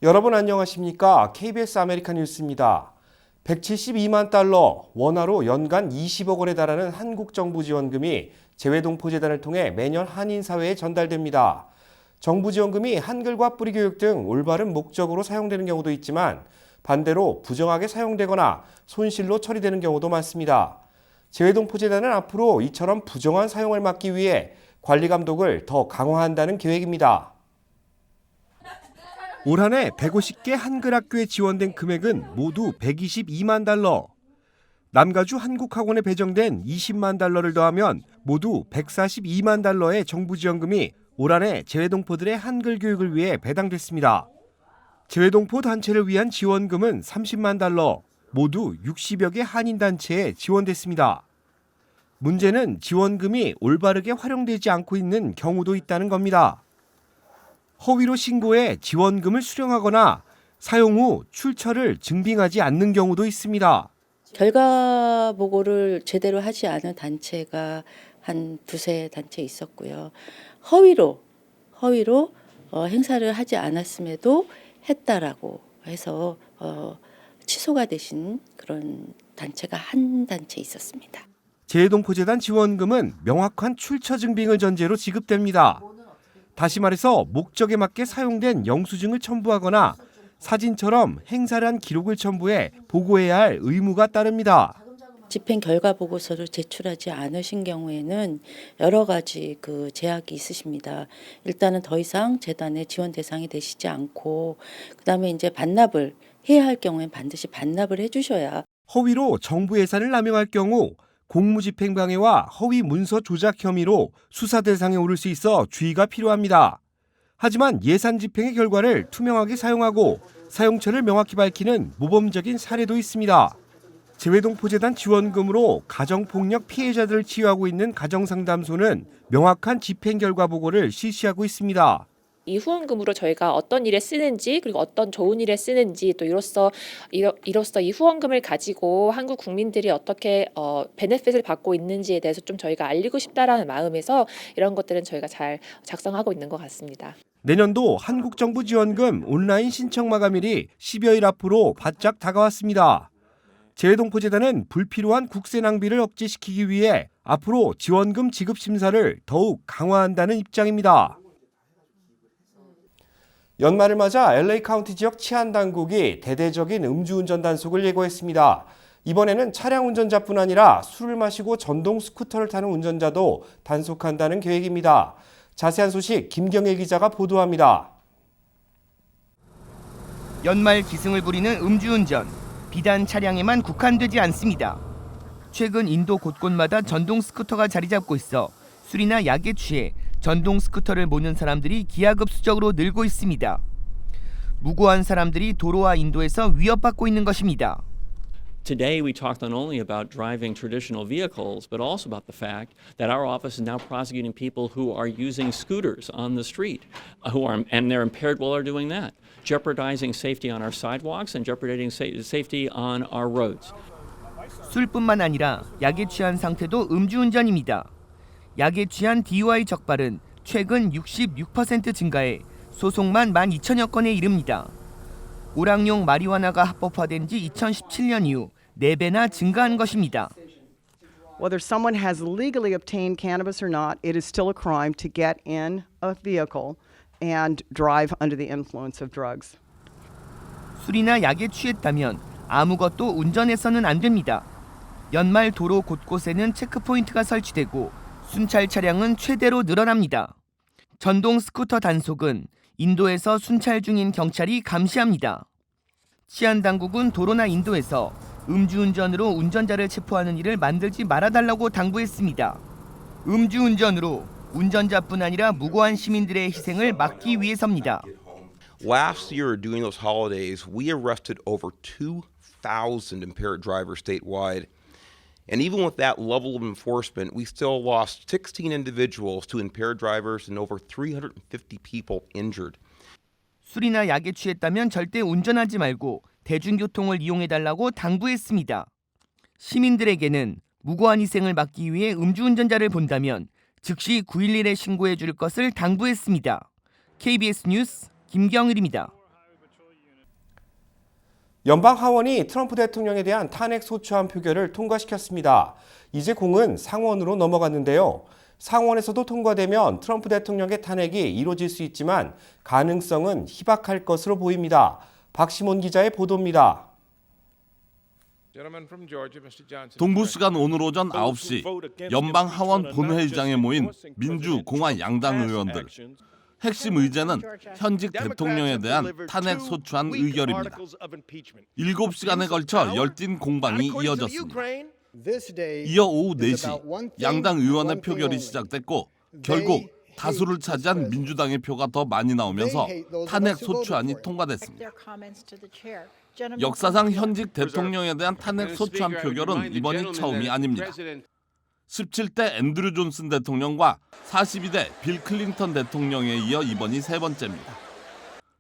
여러분 안녕하십니까? KBS 아메리칸 뉴스입니다. 172만 달러, 원화로 연간 20억 원에 달하는 한국 정부 지원금이 재외동포재단을 통해 매년 한인사회에 전달됩니다. 정부 지원금이 한글과 뿌리교육 등 올바른 목적으로 사용되는 경우도 있지만 반대로 부정하게 사용되거나 손실로 처리되는 경우도 많습니다. 재외동포재단은 앞으로 이처럼 부정한 사용을 막기 위해 관리 감독을 더 강화한다는 계획입니다. 올 한 해 150개 한글 학교에 지원된 금액은 모두 122만 달러. 남가주 한국학원에 배정된 20만 달러를 더하면 모두 142만 달러의 정부 지원금이 올 한 해 재외동포들의 한글 교육을 위해 배당됐습니다. 재외동포 단체를 위한 지원금은 30만 달러, 모두 60여 개 한인단체에 지원됐습니다. 문제는 지원금이 올바르게 활용되지 않고 있는 경우도 있다는 겁니다. 허위로 신고해 지원금을 수령하거나 사용 후 출처를 증빙하지 않는 경우도 있습니다. 결과 보고를 제대로 하지 않은 단체가 한 두세 단체 있었고요. 허위로 행사를 하지 않았음에도 했다라고 해서 취소가 되신 그런 단체가 한 단체 있었습니다. 재외동포재단 지원금은 명확한 출처 증빙을 전제로 지급됩니다. 다시 말해서 목적에 맞게 사용된 영수증을 첨부하거나 사진처럼 행사를 한 기록을 첨부해 보고해야 할 의무가 따릅니다. 집행 결과 보고서를 제출하지 않으신 경우에는 여러 가지 제약이 있으십니다. 일단은 더 이상 재단의 지원 대상이 되시지 않고 그다음에 이제 반납을 해야 할 경우엔 반드시 반납을 해주셔야. 허위로 정부 예산을 남용할 경우 공무집행방해와 허위 문서 조작 혐의로 수사 대상에 오를 수 있어 주의가 필요합니다. 하지만 예산 집행의 결과를 투명하게 사용하고 사용처를 명확히 밝히는 모범적인 사례도 있습니다. 재외동포재단 지원금으로 가정폭력 피해자들을 치유하고 있는 가정상담소는 명확한 집행 결과 보고를 실시하고 있습니다. 이 후원금으로 저희가 어떤 일에 쓰는지 그리고 어떤 좋은 일에 쓰는지 또 이로써 이 후원금을 가지고 한국 국민들이 어떻게 베네핏을 받고 있는지에 대해서 좀 저희가 알리고 싶다라는 마음에서 이런 것들은 저희가 잘 작성하고 있는 것 같습니다. 내년도 한국 정부 지원금 온라인 신청 마감일이 10여일 앞으로 바짝 다가왔습니다. 재외동포재단은 불필요한 국세 낭비를 억제시키기 위해 앞으로 지원금 지급 심사를 더욱 강화한다는 입장입니다. 연말을 맞아 LA 카운티 지역 치안 당국이 대대적인 음주운전 단속을 예고했습니다. 이번에는 차량 운전자뿐 아니라 술을 마시고 전동 스쿠터를 타는 운전자도 단속한다는 계획입니다. 자세한 소식 김경일 기자가 보도합니다. 연말 기승을 부리는 음주운전, 비단 차량에만 국한되지 않습니다. 최근 인도 곳곳마다 전동 스쿠터가 자리 잡고 있어 술이나 약에 취해 전동 스쿠터를 모는 사람들이 기하급수적으로 늘고 있습니다. 무고한 사람들이 도로와 인도에서 위협받고 있는 것입니다. Today we talked not only about driving traditional vehicles, but also about the fact that our office is now prosecuting people who are using scooters on the street, and they're impaired while they're doing that, jeopardizing safety on our sidewalks and jeopardizing safety on our roads. 술뿐만 아니라 약에 취한 상태도 음주운전입니다. 약에 취한 DUI 적발은 최근 66% 증가해 소송만 12,000여 건에 이릅니다. 오락용 마리화나가 합법화된 지 2017년 이후 4배나 증가한 것입니다. Whether someone has legally obtained cannabis or not, it is still a crime to get in a vehicle and drive under the influence of drugs. 술이나 약에 취했다면 아무것도 운전해서는 안 됩니다. 연말 도로 곳곳에는 체크포인트가 설치되고 순찰 차량은 최대로 늘어납니다. 전동 스쿠터 단속은 인도에서 순찰 중인 경찰이 감시합니다. 치안 당국은 도로나 인도에서 음주운전으로 운전자를 체포하는 일을 만들지 말아달라고 당부했습니다. 음주운전으로 운전자뿐 아니라 무고한 시민들의 희생을 막기 위해서입니다. Last year during those holidays, we arrested over 2,000 impaired drivers statewide. And even with that level of enforcement, we still lost 16 individuals to impaired drivers and over 350 people injured. 술이나 약에 취했다면 절대 운전하지 말고 대중교통을 이용해달라고 당부했습니다. 시민들에게는 무고한 희생을 막기 위해 음주운전자를 본다면 즉시 911에 신고해 줄 것을 당부했습니다. KBS 뉴스 김경일입니다. 연방 하원이 트럼프 대통령에 대한 탄핵 소추안 표결을 통과시켰습니다. 이제 공은 상원으로 넘어갔는데요. 상원에서도 통과되면 트럼프 대통령의 탄핵이 이루어질 수 있지만 가능성은 희박할 것으로 보입니다. 박시몬 기자의 보도입니다. 동부 시간 오늘 오전 9시 연방 하원 본회의장에 모인 민주, 공화 양당 의원들. 핵심 의제는 현직 대통령에 대한 탄핵 소추안 의결입니다. 7시간에 걸쳐 열띤 공방이 이어졌습니다. 이어 오후 4시 양당 의원의 표결이 시작됐고 결국 다수를 차지한 민주당의 표가 더 많이 나오면서 탄핵 소추안이 통과됐습니다. 역사상 현직 대통령에 대한 탄핵 소추안 표결은 이번이 처음이 아닙니다. 17대 앤드류 존슨 대통령과 42대 빌 클린턴 대통령에 이어 이번이 세 번째입니다.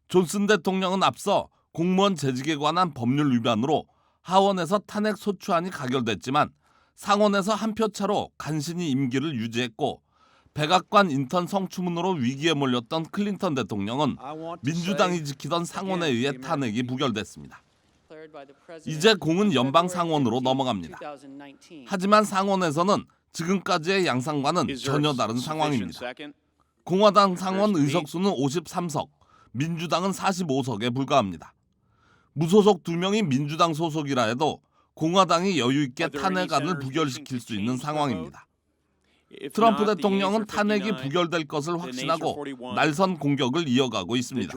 존슨 대통령은 앞서 공무원 재직에 관한 법률 위반으로 하원에서 탄핵 소추안이 가결됐지만 상원에서 한 표 차로 간신히 임기를 유지했고 백악관 인턴 성추문으로 위기에 몰렸던 클린턴 대통령은 민주당이 지키던 상원에 의해 탄핵이 부결됐습니다. 이제 공은 연방 상원으로 넘어갑니다. 하지만 상원에서는 지금까지의 양상과는 전혀 다른 상황입니다. 공화당 상원 의석수는 53석, 민주당은 45석에 불과합니다. 무소속 2명이 민주당 소속이라 해도 공화당이 여유 있게 탄핵안을 부결시킬 수 있는 상황입니다. 트럼프 대통령은 탄핵이 부결될 것을 확신하고 날선 공격을 이어가고 있습니다.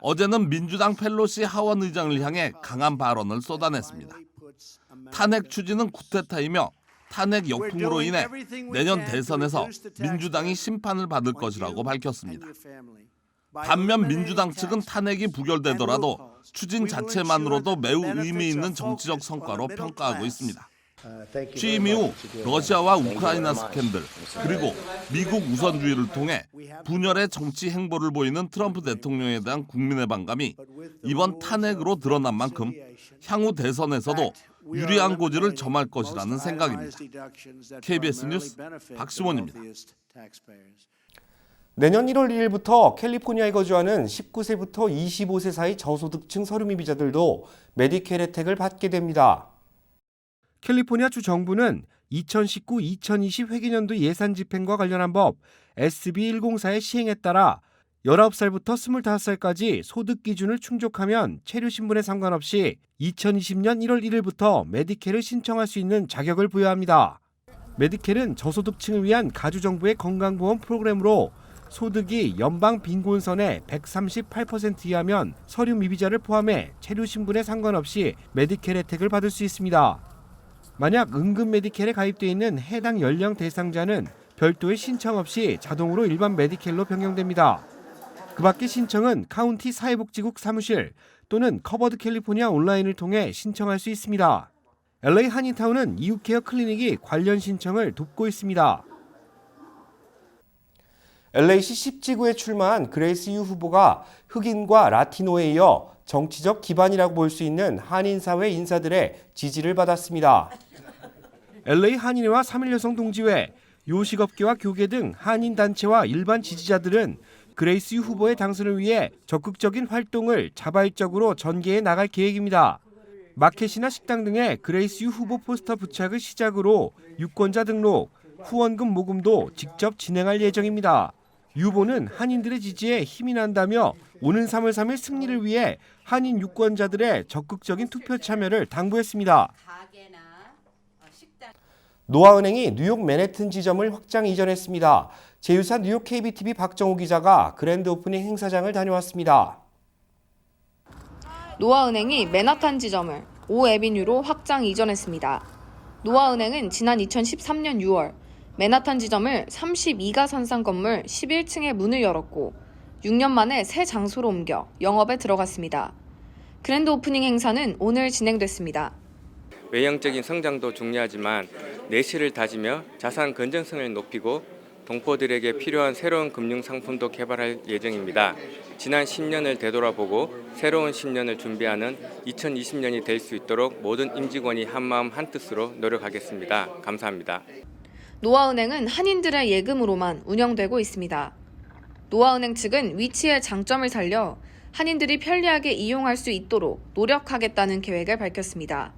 어제는 민주당 펠로시 하원 의장을 향해 강한 발언을 쏟아냈습니다. 탄핵 추진은 쿠데타이며 탄핵 역풍으로 인해 내년 대선에서 민주당이 심판을 받을 것이라고 밝혔습니다. 반면 민주당 측은 탄핵이 부결되더라도 추진 자체만으로도 매우 의미 있는 정치적 성과로 평가하고 있습니다. 취임 이후 러시아와 우크라이나 스캔들 그리고 미국 우선주의를 통해 분열의 정치 행보를 보이는 트럼프 대통령에 대한 국민의 반감이 이번 탄핵으로 드러난 만큼 향후 대선에서도 유리한 고지를 점할 것이라는 생각입니다. KBS 뉴스 박시몬입니다. 내년 1월 1일부터 캘리포니아에 거주하는 19세부터 25세 사이 저소득층 서류미비자들도 메디케일 혜택을 받게 됩니다. 캘리포니아 주 정부는 2019-2020 회계년도 예산 집행과 관련한 법 SB 104의 시행에 따라 19살부터 25살까지 소득 기준을 충족하면 체류 신분에 상관없이 2020년 1월 1일부터 메디케일을 신청할 수 있는 자격을 부여합니다. 메디케일은 저소득층을 위한 가주정부의 건강보험 프로그램으로 소득이 연방 빈곤선의 138% 이하면 서류 미비자를 포함해 체류 신분에 상관없이 메디케일 혜택을 받을 수 있습니다. 만약 응급 메디케일에 가입되어 있는 해당 연령 대상자는 별도의 신청 없이 자동으로 일반 메디케일로 변경됩니다. 그 밖에 신청은 카운티 사회복지국 사무실 또는 커버드 캘리포니아 온라인을 통해 신청할 수 있습니다. LA 한인타운은 이웃케어 클리닉이 관련 신청을 돕고 있습니다. LA시 10지구에 출마한 그레이스 유 후보가 흑인과 라티노에 이어 정치적 기반이라고 볼 수 있는 한인사회 인사들의 지지를 받았습니다. LA 한인회와 3.1 여성동지회, 요식업계와 교계 등 한인단체와 일반 지지자들은 그레이스 유 후보의 당선을 위해 적극적인 활동을 자발적으로 전개해 나갈 계획입니다. 마켓이나 식당 등의 그레이스 유 후보 포스터 부착을 시작으로 유권자 등록, 후원금 모금도 직접 진행할 예정입니다. 유 후보는 한인들의 지지에 힘이 난다며 오는 3월 3일 승리를 위해 한인 유권자들의 적극적인 투표 참여를 당부했습니다. 노아은행이 뉴욕 맨해튼 지점을 확장 이전했습니다. 제휴사 뉴욕 KBTV 박정우 기자가 그랜드 오프닝 행사장을 다녀왔습니다. 노아은행이 맨하탄 지점을 5에비뉴로 확장 이전했습니다. 노아은행은 지난 2013년 6월 맨하탄 지점을 32가 선상 건물 11층에 문을 열었고 6년 만에 새 장소로 옮겨 영업에 들어갔습니다. 그랜드 오프닝 행사는 오늘 진행됐습니다. 외형적인 성장도 중요하지만 내실을 다지며 자산 건전성을 높이고 동포들에게 필요한 새로운 금융 상품도 개발할 예정입니다. 지난 10년을 되돌아보고 새로운 10년을 준비하는 2020년이 될 수 있도록 모든 임직원이 한마음 한뜻으로 노력하겠습니다. 감사합니다. 노아은행은 한인들의 예금으로만 운영되고 있습니다. 노아은행 측은 위치의 장점을 살려 한인들이 편리하게 이용할 수 있도록 노력하겠다는 계획을 밝혔습니다.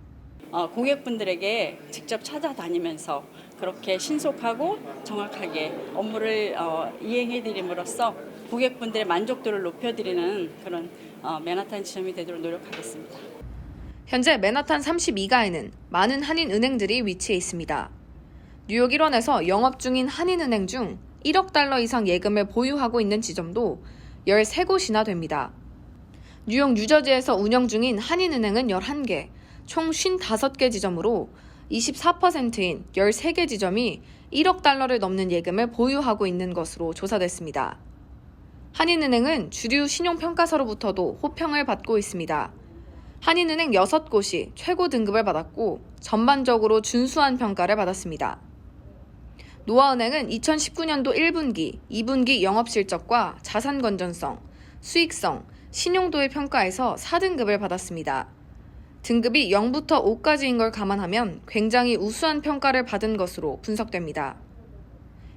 고객분들에게 직접 찾아다니면서 그렇게 신속하고 정확하게 업무를 이행해드림으로써 고객분들의 만족도를 높여드리는 그런 맨하탄 지점이 되도록 노력하겠습니다. 현재 맨하탄 32가에는 많은 한인 은행들이 위치해 있습니다. 뉴욕 1원에서 영업 중인 한인은행 중 1억 달러 이상 예금을 보유하고 있는 지점도 13곳이나 됩니다. 뉴욕 뉴저지에서 운영 중인 한인은행은 11개, 총 55개 지점으로 24%인 13개 지점이 1억 달러를 넘는 예금을 보유하고 있는 것으로 조사됐습니다. 한인은행은 주류 신용평가서로부터도 호평을 받고 있습니다. 한인은행 6곳이 최고 등급을 받았고 전반적으로 준수한 평가를 받았습니다. 노아은행은 2019년도 1분기, 2분기 영업실적과 자산 건전성, 수익성, 신용도의 평가에서 4등급을 받았습니다. 등급이 0부터 5까지인 걸 감안하면 굉장히 우수한 평가를 받은 것으로 분석됩니다.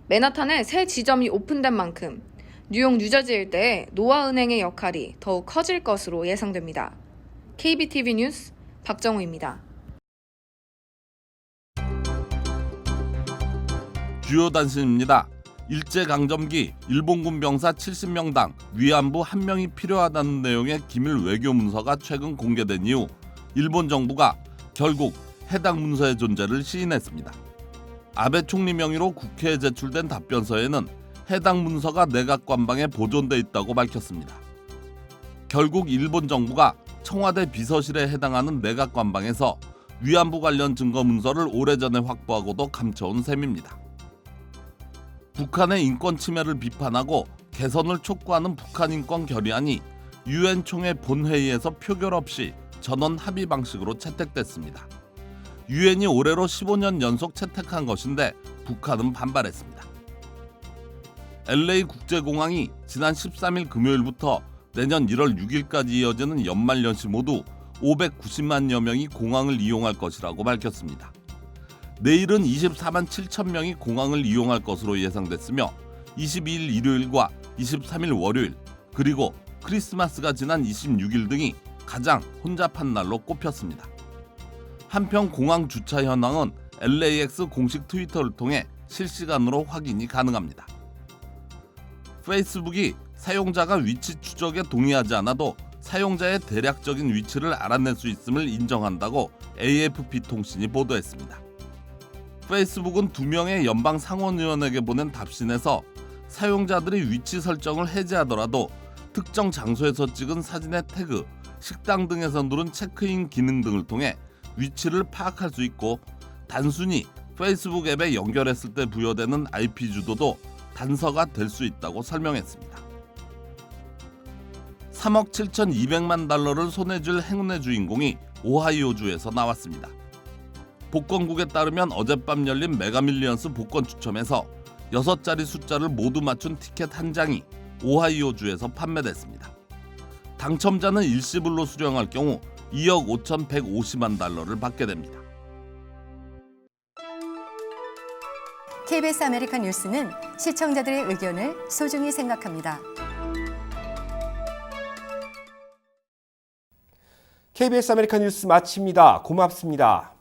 맨하탄에 새 지점이 오픈된 만큼 뉴욕 뉴저지 일대의 노아은행의 역할이 더욱 커질 것으로 예상됩니다. KBTV 뉴스 박정우입니다. 주요 단신입니다. 일제강점기 일본군 병사 70명당 위안부 1명이 필요하다는 내용의 기밀 외교 문서가 최근 공개된 이후 일본 정부가 결국 해당 문서의 존재를 시인했습니다. 아베 총리 명의로 국회에 제출된 답변서에는 해당 문서가 내각관방에 보존돼 있다고 밝혔습니다. 결국 일본 정부가 청와대 비서실에 해당하는 내각관방에서 위안부 관련 증거 문서를 오래전에 확보하고도 감춰온 셈입니다. 북한의 인권 침해를 비판하고 개선을 촉구하는 북한 인권 결의안이 유엔 총회 본회의에서 표결 없이 전원 합의 방식으로 채택됐습니다. 유엔이 올해로 15년 연속 채택한 것인데 북한은 반발했습니다. LA 국제공항이 지난 13일 금요일부터 내년 1월 6일까지 이어지는 연말연시 모두 590만여 명이 공항을 이용할 것이라고 밝혔습니다. 내일은 24만 7천 명이 공항을 이용할 것으로 예상됐으며 22일 일요일과 23일 월요일 그리고 크리스마스가 지난 26일 등이 가장 혼잡한 날로 꼽혔습니다. 한편 공항 주차 현황은 LAX 공식 트위터를 통해 실시간으로 확인이 가능합니다. 페이스북이 사용자가 위치 추적에 동의하지 않아도 사용자의 대략적인 위치를 알아낼 수 있음을 인정한다고 AFP 통신이 보도했습니다. 페이스북은 2명의 연방 상원의원에게 보낸 답신에서 사용자들이 위치 설정을 해제하더라도 특정 장소에서 찍은 사진의 태그, 식당 등에서 누른 체크인 기능 등을 통해 위치를 파악할 수 있고 단순히 페이스북 앱에 연결했을 때 부여되는 IP 주소도 단서가 될 수 있다고 설명했습니다. 3억 7,200만 달러를 손에 쥘 행운의 주인공이 오하이오주에서 나왔습니다. 복권국에 따르면 어젯밤 열린 메가밀리언스 복권 추첨에서 6자리 숫자를 모두 맞춘 티켓 한 장이 오하이오주에서 판매됐습니다. 당첨자는 일시불로 수령할 경우 2억 5,150만 달러를 받게 됩니다. KBS 아메리칸 뉴스는 시청자들의 의견을 소중히 생각합니다. KBS 아메리칸 뉴스 마칩니다. 고맙습니다.